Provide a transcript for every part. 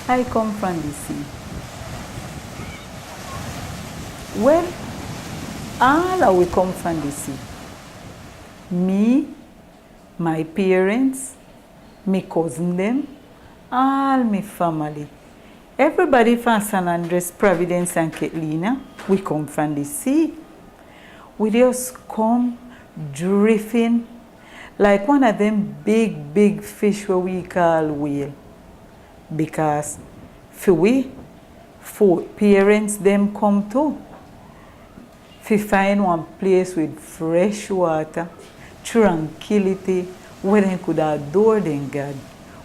I come from the sea. Well, all of we come from the sea. Me, my parents, my cousin them, all my family. Everybody from San Andrés, Providence and Catalina, we come from the sea. We just come drifting like one of them big fish what we call whale. Because for we, for parents them come too. To find one place with fresh water, tranquility, where they could adore them God.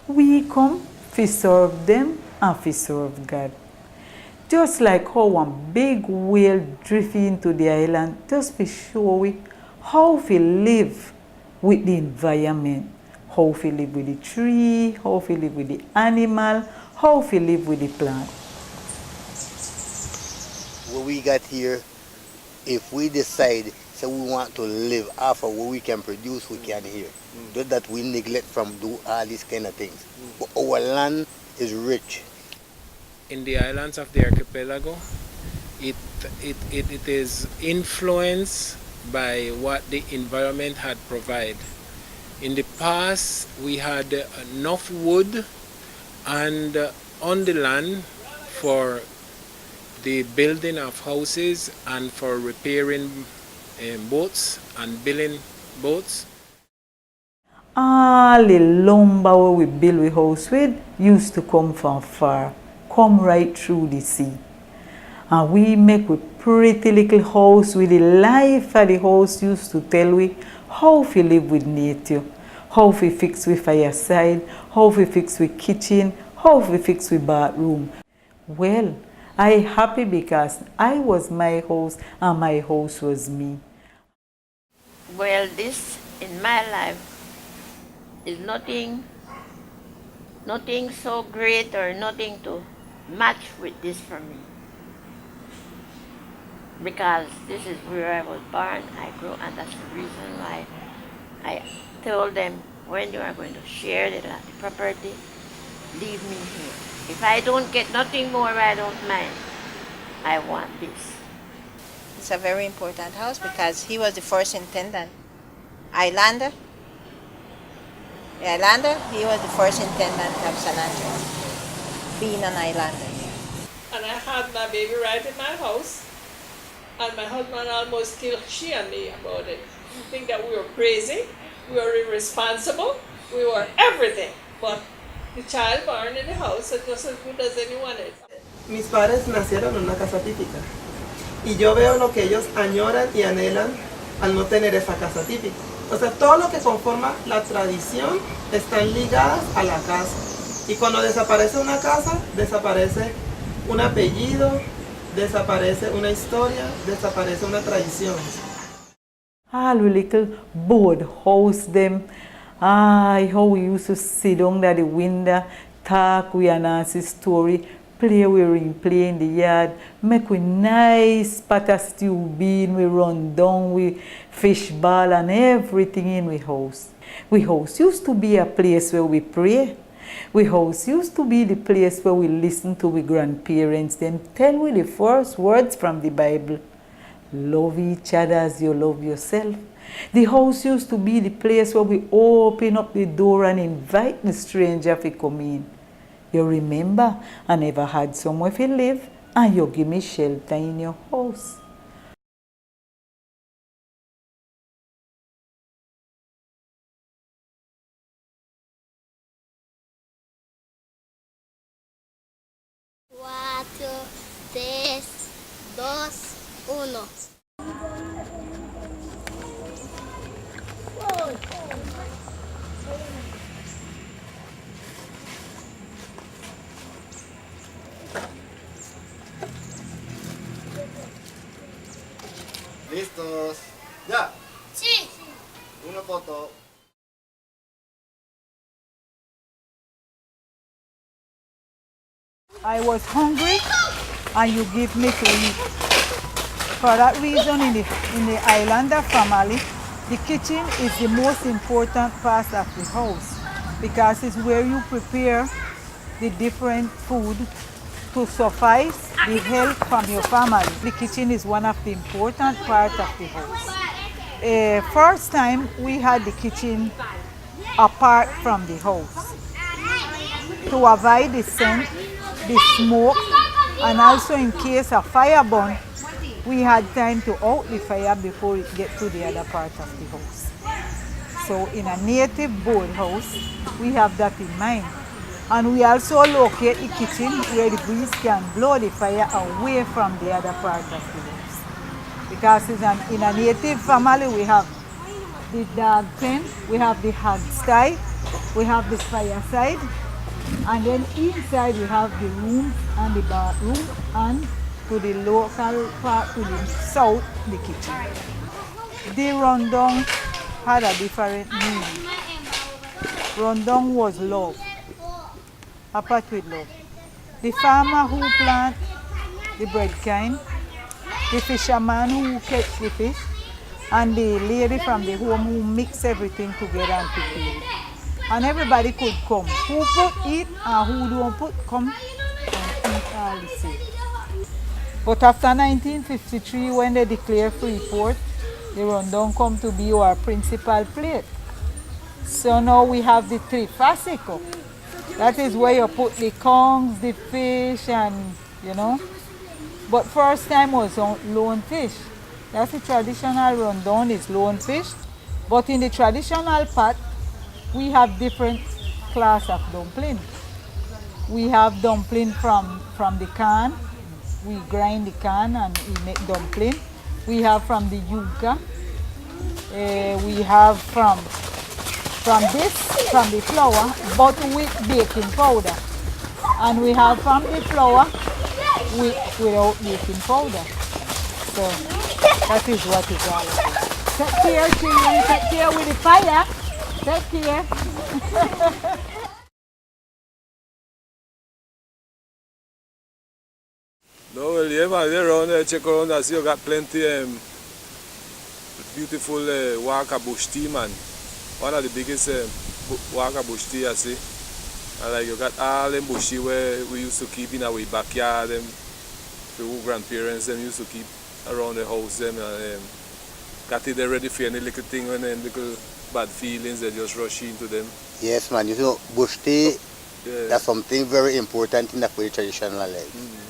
We come to serve them and to serve God. Just like how one big whale drifting into the island, just to show we how we live with the environment, how we live with the tree, how we live with the animal, how we live with the plant. When we got here, if we decide so we want to live off of what we can produce, we can here. Not that we neglect from do all these kind of things. But our land is rich. In the islands of the archipelago, it is influenced by what the environment had provided. In the past, we had enough wood and on the land for the building of houses and for repairing boats and building boats. All the lumber where we build a house with used to come from far, come right through the sea. And we make a pretty little house with the life of the house used to tell we how we live with nature, how we fix with fireside, how we fix with kitchen, how we fix with bathroom. Well, I happy because I was my house and my house was me. Well, this in my life is nothing so great or nothing to match with this for me. Because this is where I was born, I grew, and that's the reason why I told them when you are going to share the property, leave me here. If I don't get nothing more, I don't mind. I want this. It's a very important house because he was the first intendant. Islander, he was the first intendant of San Andrés, being an islander. And I had my baby right in my house, and my husband almost killed she and me about it. You think that we were crazy, we were irresponsible, we were everything, but the child born in the house is just as good as anyone else. Mis padres nacieron en una casa típica y yo veo lo que ellos añoran y anhelan al no tener esa casa típica. O sea, todo lo que conforma la tradición están ligadas a la casa. Y cuando desaparece una casa, desaparece un apellido, desaparece una historia, desaparece una tradición. All the little board house them. How we used to sit down at the window, talk with Nancy story, play we ring, play in the yard, make we nice pot of stew bean, we run down with fish ball and everything in we house. We house used to be a place where we pray. We house used to be the place where we listen to we grandparents, them tell we the first words from the Bible. Love each other as you love yourself. The house used to be the place where we open up the door and invite the stranger to come in. You remember, I never had somewhere to live, and you give me shelter in your house. Cuatro, tres, dos, uno. ¿Listos? ¡Ya! Sí. Una foto. I was hungry and you give me to eat. For that reason, in the Islander family, the kitchen is the most important part of the house because it's where you prepare the different food to suffice the health from your family. The kitchen is one of the important parts of the house. First time we had the kitchen apart from the house to avoid the scent, the smoke, and also in case a fire burn, we had time to out the fire before it get to the other part of the house. So in a native board house, we have that in mind. And we also locate the kitchen where the breeze can blow the fire away from the other part of the house. Because in a native family, we have the dog pen, we have the hog sty, we have the fireside, and then inside we have the room and the bathroom, and to the local part, to the south, the kitchen. The rundown had a different meaning. Rundown was love, apart with love. The farmer who plant the bread kind, the fisherman who catch the fish, and the lady from the home who mix everything together and prepare it. And everybody could come. Who put it and who don't put, come and eat all the same. But after 1953, when they declared Freeport, the rundown come to be our principal plate. So now we have the trifásico. That is where you put the conchs, the fish, and But first time was on lone fish. That's the traditional rundown, is lone fish. But in the traditional pot, we have different class of dumpling. We have dumpling from the can. We grind the can and we make dumpling. We have from the yuca. We have from the flour, but with baking powder. And we have from the flour without baking powder. So that is what it's all about. Take care, children. Take care with the fire. Take care. No, well, yeah, man, around there, check around there, see you got plenty beautiful waka bush tea, man. One of the biggest waka bush tea, I see. And like you got all them bush tea where we used to keep in our backyard, them, the grandparents them used to keep around the house, them, and got it there ready for any little thing when any little bad feelings, they just rush into them. Yes, man, you know, bush tea, that's something very important in the traditional life.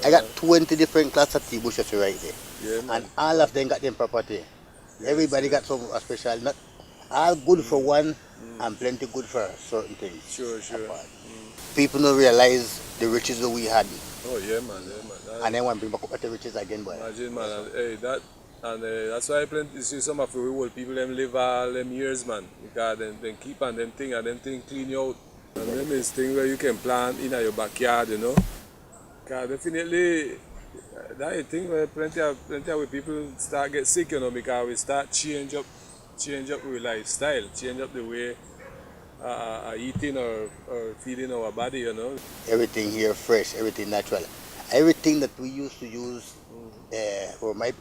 I got 20 different class of tea bushes right there. Yeah, and all of them got them property. Yes. Everybody got some special, not all good for one and plenty good for certain things. Sure. People don't realize the riches that we had. Oh yeah, man. And then want to bring back up the riches again, boy. Imagine, man. That's why plenty see some of the old people them live all them years, man. Because then keep on them thing and them thing clean you out. And them is thing where you can plant in your backyard, Definitely, that thing where plenty of people start get sick, because we start change up our lifestyle, change up the way eating or feeding our body, Everything here fresh, everything natural. Everything that we used to use, or my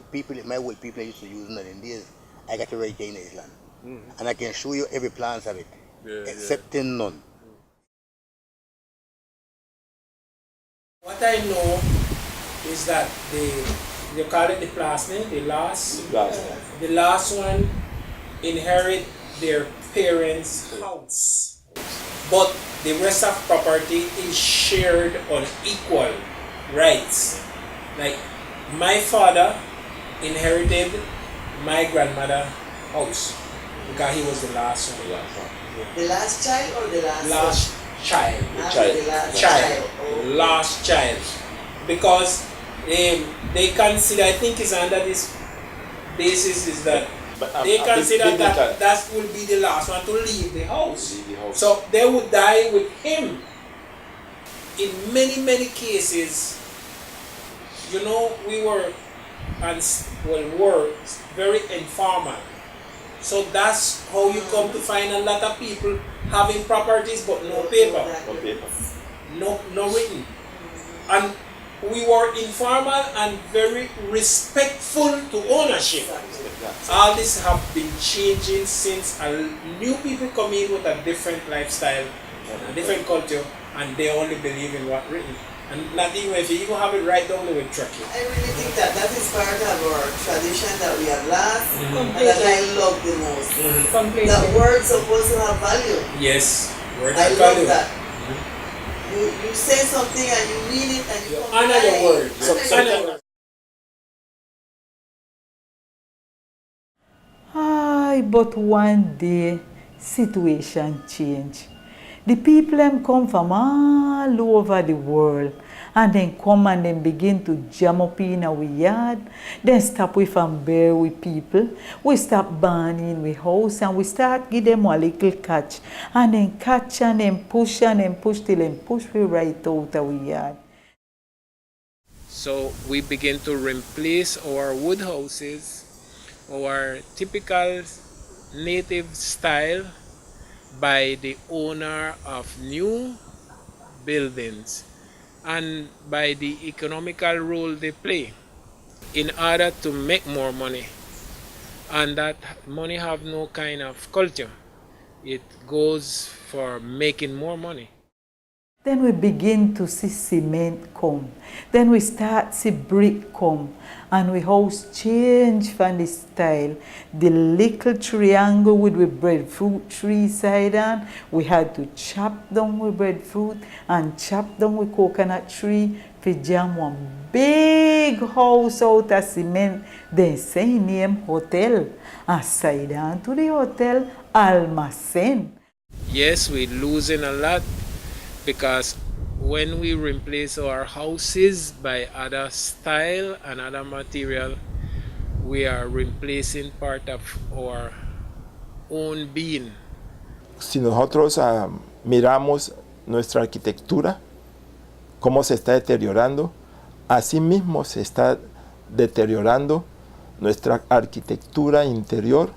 old people used to use in the days, I got it right here in the island. And I can show you every plant of it, excepting none. What I know is that you call it the plastic, the last one inherit their parents' house. But the rest of property is shared on equal rights. Like my father inherited my grandmother's house because he was the last one. The last child or the last? Last child. Last child. Because they consider, I think it's under this basis is that they consider that will be the last one to leave the house. So they would die with him. In many cases, we were very informal. So that's how you come to find a lot of people having properties but no paper. No written. And we were informal and very respectful to ownership. All this have been changing since new people come in with a different lifestyle a different culture, and they only believe in what written. And not even if you even have it right down, they will track you. I really think that that is part of our tradition that we have lost, and that I love the most. Completely. That words supposed to have value. Yes, words I have love value. that. You say something and you mean it and you Honor your word. Honor your word. Aye, but one day, situation change. The people them come from all over the world and then come and then begin to jam up in our yard. Then stop we from bear with people. We stop burning we house and we start give them a little catch. And then catch and then push till them push we right out our yard. So we begin to replace our wood houses, our typical native style, by the owner of new buildings and by the economical role they play in order to make more money. And that money have no kind of culture. It goes for making more money. Then we begin to see cement come. Then we start see brick come. And we house change from the style. The little triangle with the breadfruit tree side on, we had to chop down with breadfruit and chop down with coconut tree to jam one big house out of cement. Then say name hotel. And side on to the hotel, Almacen. Yes, we're losing a lot, because when we replace our houses by other style and other material, we are replacing part of our own being. Si nosotros miramos nuestra arquitectura, cómo se está deteriorando, así mismo se está deteriorando nuestra arquitectura interior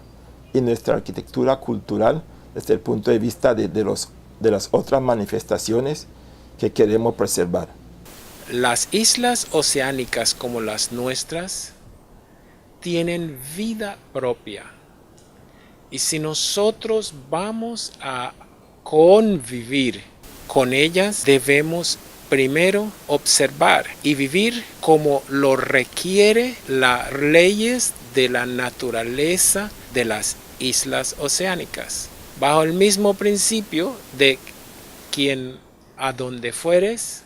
y nuestra arquitectura cultural desde el punto de vista de las otras manifestaciones que queremos preservar. Las islas oceánicas como las nuestras tienen vida propia. Y si nosotros vamos a convivir con ellas, debemos primero observar y vivir como lo requiere las leyes de la naturaleza de las islas oceánicas, bajo el mismo principio de quien a donde fueres,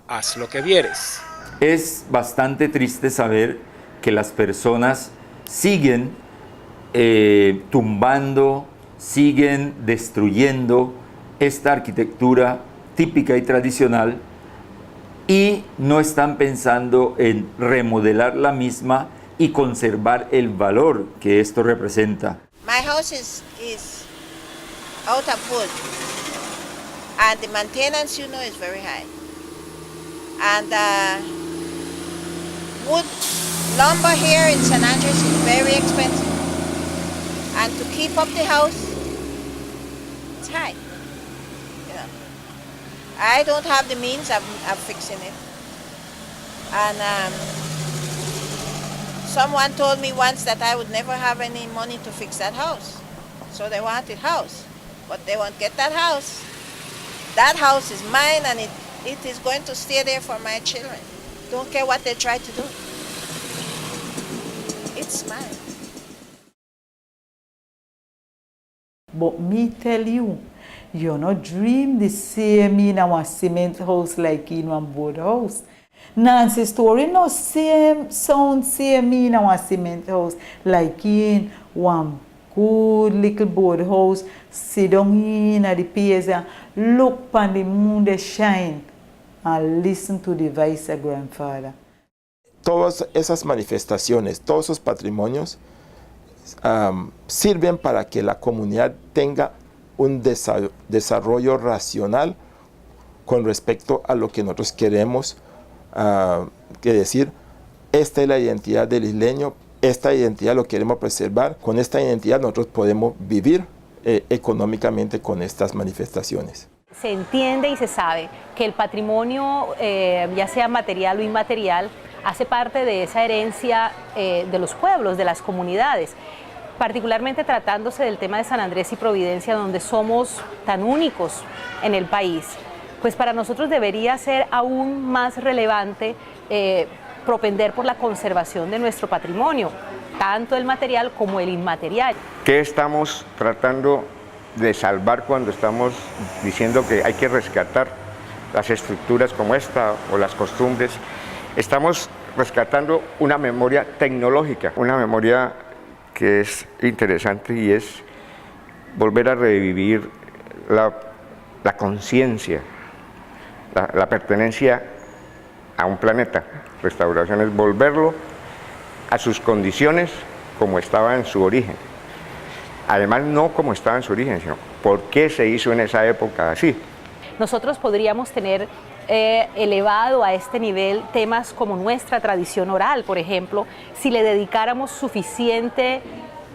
haz lo que vieres. Es bastante triste saber que las personas siguen tumbando, siguen destruyendo esta arquitectura típica y tradicional y no están pensando en remodelar la misma y conservar el valor que esto representa. My house is out of wood, and the maintenance, you know, is very high. And wood lumber here in San Andrés is very expensive. And to keep up the house, it's high. You know, I don't have the means of fixing it. And someone told me once that I would never have any money to fix that house. So they wanted house, but they won't get that house. That house is mine, and it is going to stay there for my children. Don't care what they try to do. It's mine. But me tell you, you not dream the same in our cement house like in one board house. Nancy's story no same sound same in our cement house like in one good little board house. Sit down in at the piers and look on the moon they shine and listen to the voice of grandfather. Todas esas manifestaciones, todos esos patrimonios sirven para que la comunidad tenga un desarrollo racional con respecto a lo que nosotros queremos, que decir, esta es la identidad del isleño, esta identidad lo queremos preservar, con esta identidad nosotros podemos vivir económicamente con estas manifestaciones. Se entiende y se sabe que el patrimonio, ya sea material o inmaterial, hace parte de esa herencia de los pueblos, de las comunidades. particularmente tratándose del tema de San Andrés y Providencia, donde somos tan únicos en el país, pues para nosotros debería ser aún más relevante propender por la conservación de nuestro patrimonio, tanto el material como el inmaterial. ¿Qué estamos tratando de salvar cuando estamos diciendo que hay que rescatar las estructuras como esta o las costumbres? Estamos rescatando una memoria tecnológica, una memoria que es interesante y es volver a revivir la conciencia, la pertenencia a un planeta. Restauración es volverlo a sus condiciones como estaba en su origen. Además, no como estaba en su origen, sino por qué se hizo en esa época así. Nosotros podríamos tener elevado a este nivel temas como nuestra tradición oral, por ejemplo, si le dedicáramos suficiente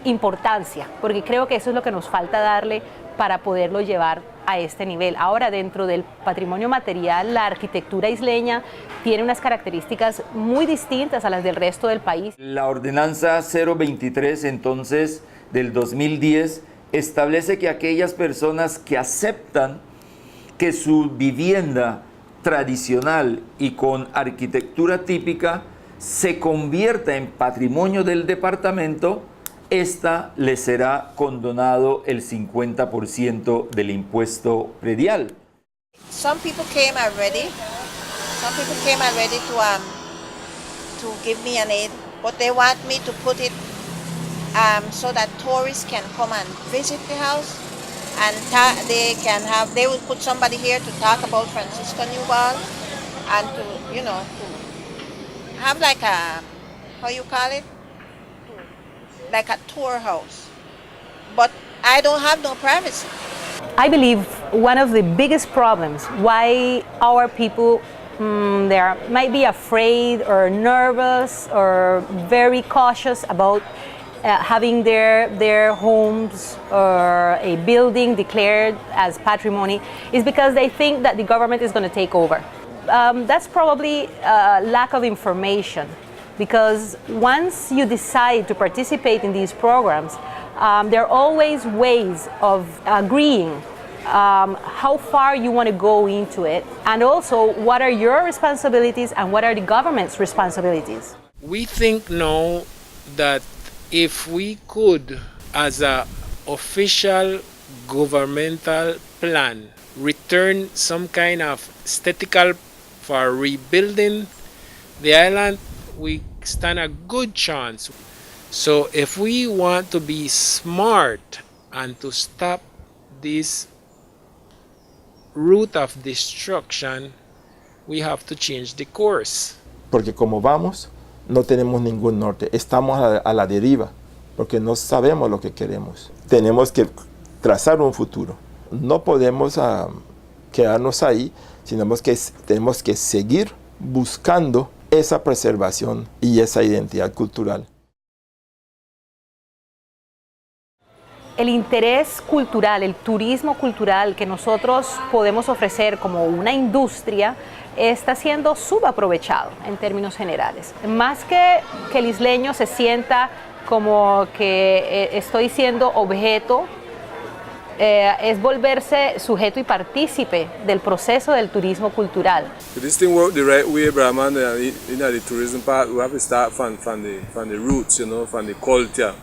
importancia, porque creo que eso es lo que nos falta darle para poderlo llevar a este nivel. Ahora, dentro del patrimonio material, la arquitectura isleña tiene unas características muy distintas a las del resto del país. La ordenanza 023, entonces, del 2010, establece que aquellas personas que aceptan que su vivienda tradicional y con arquitectura típica se convierta en patrimonio del departamento, esta le será condonado el 50% del impuesto predial. Some people came already to give me an aid, but they want me to put it so that tourists can come and visit the house, and they will put somebody here to talk about Francisco Newball, and to have like a, how you call it, like a tour house. But I don't have no privacy. I believe one of the biggest problems why our people they might be afraid or nervous or very cautious about having their homes or a building declared as patrimony is because they think that the government is going to take over. That's probably lack of information, because once you decide to participate in these programs, there are always ways of agreeing how far you want to go into it, and also what are your responsibilities and what are the government's responsibilities. We think now that if we could, as an official governmental plan, return some kind of statistical for rebuilding the island, we stand a good chance. So if we want to be smart and to stop this route of destruction, we have to change the course. Porque como vamos, no tenemos ningún norte, estamos a la deriva, porque no sabemos lo que queremos. Tenemos que trazar un futuro. No podemos quedarnos ahí, sino que tenemos que seguir buscando esa preservación y esa identidad cultural. El interés cultural, el turismo cultural que nosotros podemos ofrecer como una industria está siendo subaprovechado en términos generales. Más que el isleño se sienta como que estoy siendo objeto, es volverse sujeto y partícipe del proceso del turismo cultural. If this thing work the right way, Brahman, in the tourism part, we have to start from the roots, from the culture,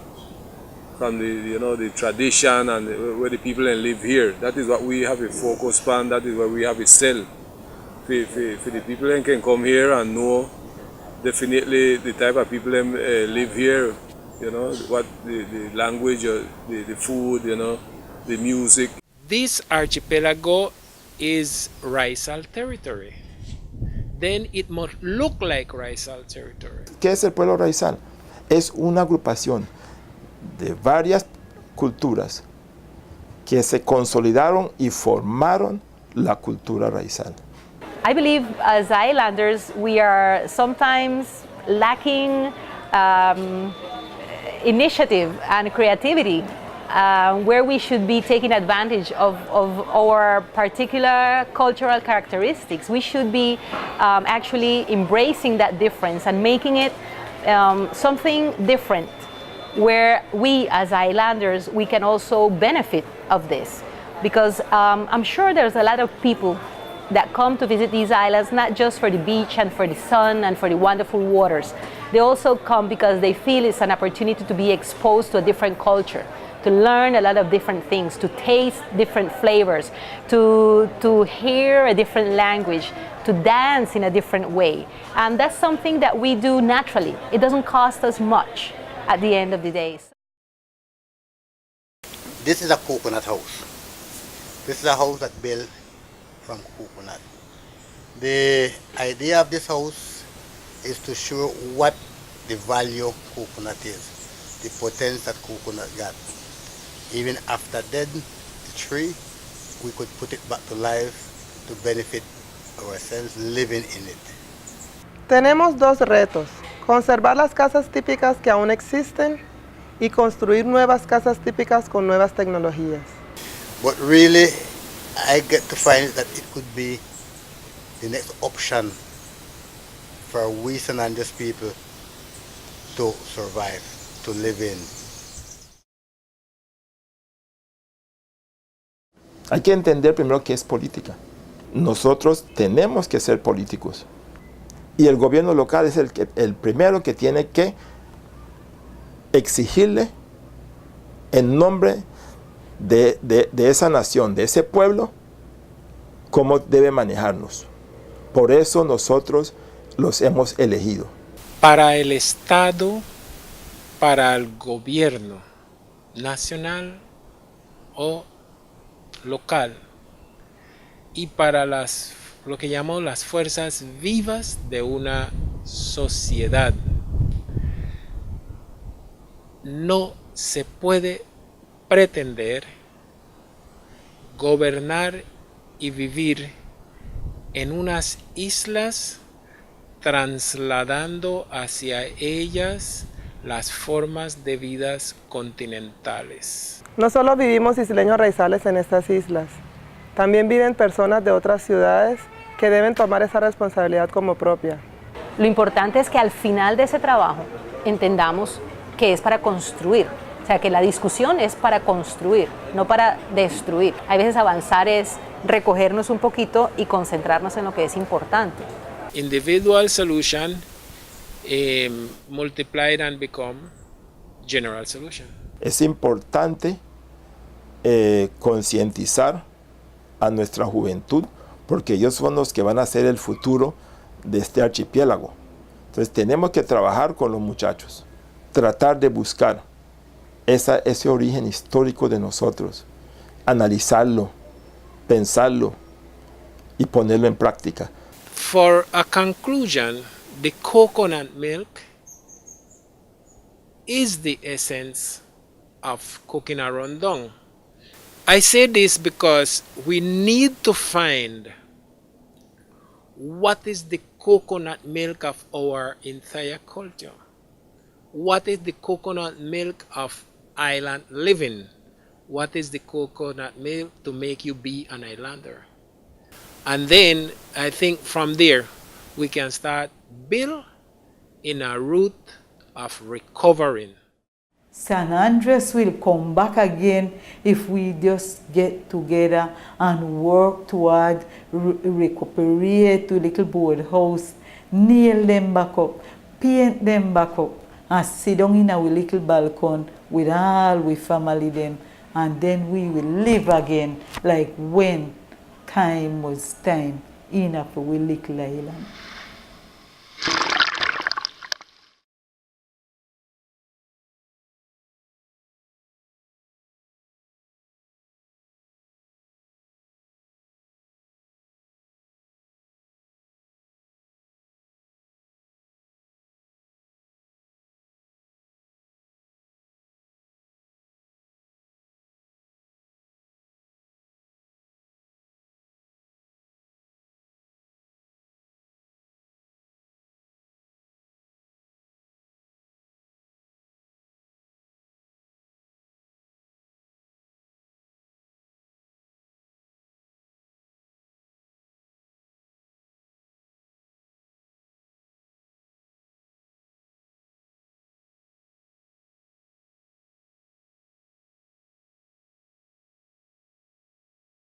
from the tradition and where the people live here. That is what we have a focus on. That is what we have to sell. For the people who can come here and know definitely the type of people who live here, what the language, the food, the music. This archipelago is Raizal territory. Then it must look like Raizal territory. ¿Qué es el pueblo Raizal? Es una agrupación de varias culturas que se consolidaron y formaron la cultura Raizal. I believe as islanders we are sometimes lacking initiative and creativity, where we should be taking advantage of our particular cultural characteristics. We should be actually embracing that difference and making it something different where we as islanders, we can also benefit of this. Because I'm sure there's a lot of people that come to visit these islands, not just for the beach and for the sun and for the wonderful waters. They also come because they feel it's an opportunity to be exposed to a different culture, to learn a lot of different things, to taste different flavors, to hear a different language, to dance in a different way. And that's something that we do naturally. It doesn't cost us much at the end of the day. This is a coconut house. This is a house that built from coconut. The idea of this house is to show what the value coconut is, the potential that coconut got. Even after dead, the tree, we could put it back to life to benefit ourselves living in it. Tenemos dos retos: conservar las casas típicas que aún existen y construir nuevas casas típicas con nuevas tecnologías. But really, I get to find that it could be the next option for we San Andrés people to survive, to live in. Hay que entender primero qué es política. Nosotros tenemos que ser políticos. Y el gobierno local es el primero que tiene que exigirle en nombre de esa nación, de ese pueblo, cómo debe manejarnos. Por eso nosotros los hemos elegido. Para el Estado, para el gobierno nacional o local y para lo que llamamos las fuerzas vivas de una sociedad, no se puede pretender gobernar y vivir en unas islas trasladando hacia ellas las formas de vidas continentales. No solo vivimos isleños raizales en estas islas, también viven personas de otras ciudades que deben tomar esa responsabilidad como propia. Lo importante es que al final de ese trabajo entendamos que es para construir. O sea, que la discusión es para construir, no para destruir. Hay veces avanzar es recogernos un poquito y concentrarnos en lo que es importante. Individual solution multiplied and become general solution. Es importante concientizar a nuestra juventud, porque ellos son los que van a ser el futuro de este archipiélago. Entonces tenemos que trabajar con los muchachos, tratar de buscar ese origen histórico de nosotros, analizarlo, pensarlo y ponerlo en práctica. For a conclusion, the coconut milk is the essence of cooking a rondong. I say this because we need to find what is the coconut milk of our entire culture. What is the coconut milk of island living? What is the coconut milk to make you be an islander? And then I think from there we can start build in a route of recovering. San Andrés will come back again if we just get together and work toward recuperate the little boathouse, nail them back up, paint them back up, and sit down in our little balcony with all we family them, and then we will live again like when time was time in our little island.